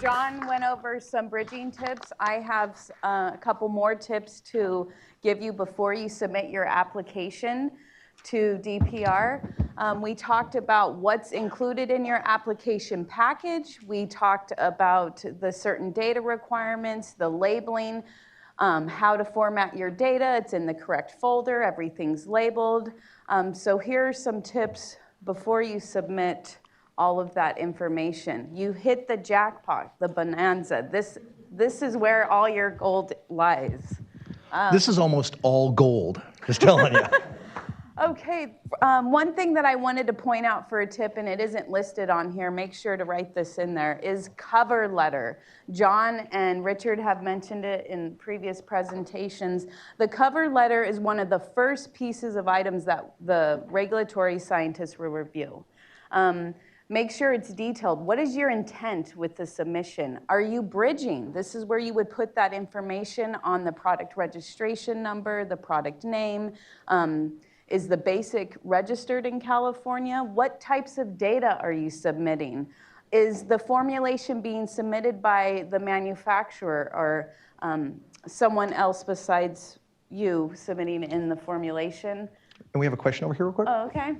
John went over some bridging tips. I have a couple more tips to give you before you submit your application to DPR. We talked about what's included in your application package. We talked about the certain data requirements, the labeling, how to format your data. It's in the correct folder. Everything's labeled. So here are some tips before you submit all of that information. You hit the jackpot, the bonanza. This is where all your gold lies. This is almost all gold, just telling you. Okay, one thing that I wanted to point out for a tip, and it isn't listed on here, make sure to write this in there, is cover letter. John and Richard have mentioned it in previous presentations. The cover letter is one of the first pieces of items that the regulatory scientists will review. Make sure it's detailed. What is your intent with the submission? Are you bridging? This is where you would put that information on the product registration number, the product name. Is the basic registered in California? What types of data are you submitting? Is the formulation being submitted by the manufacturer or someone else besides you submitting in the formulation? And we have a question over here real quick. Oh, okay.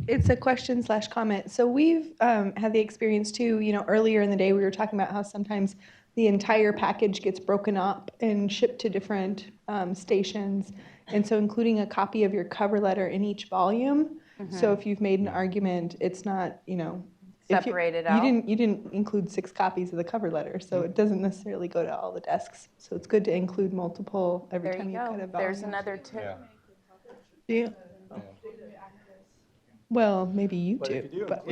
It's a question/comment. So we've had the experience too, earlier in the day we were talking about how sometimes the entire package gets broken up and shipped to different stations. And so including a copy of your cover letter in each volume. Mm-hmm. So if you've made an argument, it's not, separated out. You didn't include 6 copies of the cover letter, so it doesn't necessarily go to all the desks. So it's good to include multiple every there time you go. cut a volume. There's another tip. Yeah. Well, maybe you do. But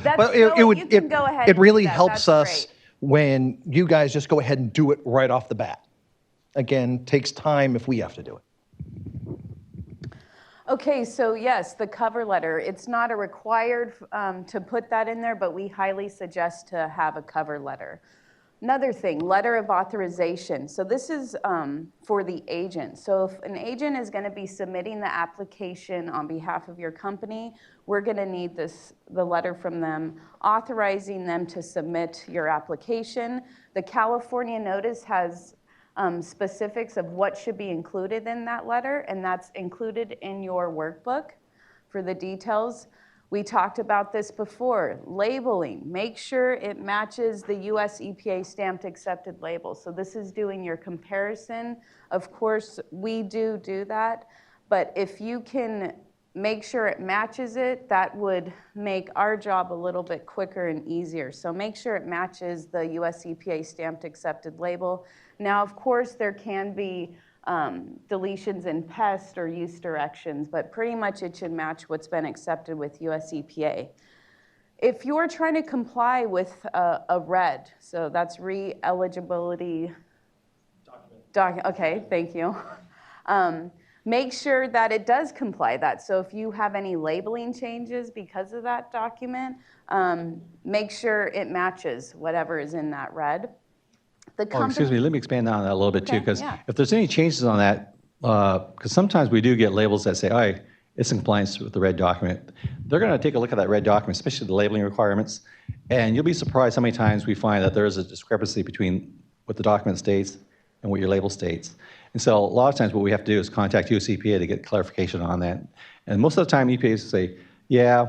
That's you can go ahead. It really and do that. helps That's us great. when you guys just go ahead and do it right off the bat. Again, takes time if we have to do it. Okay, so yes, the cover letter. It's not a required to put that in there, but we highly suggest to have a cover letter. Another thing, letter of authorization. So this is for the agent. So if an agent is going to be submitting the application on behalf of your company, we're going to need the letter from them authorizing them to submit your application. The California notice has specifics of what should be included in that letter, and that's included in your workbook for the details. We talked about this before, labeling. Make sure it matches the US EPA stamped accepted label. So this is doing your comparison. Of course, we do that, but if you can make sure it matches it, that would make our job a little bit quicker and easier. So make sure it matches the US EPA stamped accepted label. Now, of course, there can be deletions in pest or use directions, but pretty much it should match what's been accepted with US EPA. If you're trying to comply with a RED, so that's re-eligibility document. Okay, thank you. Make sure that it does comply that. So if you have any labeling changes because of that document, make sure it matches whatever is in that RED. Excuse me, let me expand on that a little bit too, because yeah. if there's any changes on that, because sometimes we do get labels that say, "Oh, it's in compliance with the red document." They're going to take a look at that red document, especially the labeling requirements, and you'll be surprised how many times we find that there is a discrepancy between what the document states and what your label states. And so a lot of times what we have to do is contact US EPA to get clarification on that. And most of the time EPA say, yeah,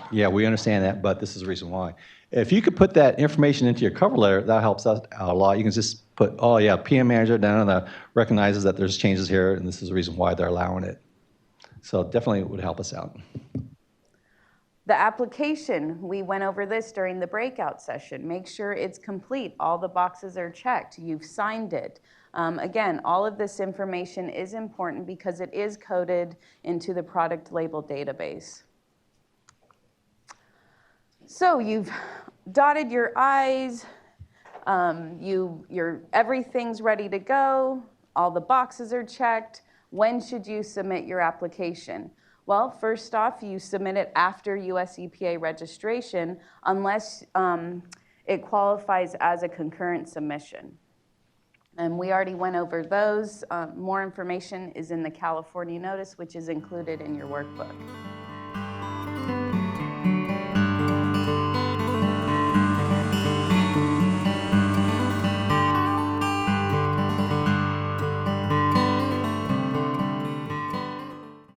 we understand that, but this is the reason why. If you could put that information into your cover letter, that helps us out a lot. You can just put, oh yeah, PM manager down on recognizes that there's changes here, and this is the reason why they're allowing it. So definitely it would help us out. The application, we went over this during the breakout session. Make sure it's complete. All the boxes are checked. You've signed it. Again, all of this information is important because it is coded into the product label database. So you've dotted your I's, everything's ready to go, all the boxes are checked. When should you submit your application? Well, first off, you submit it after US EPA registration unless it qualifies as a concurrent submission. And we already went over those. More information is in the California notice, which is included in your workbook.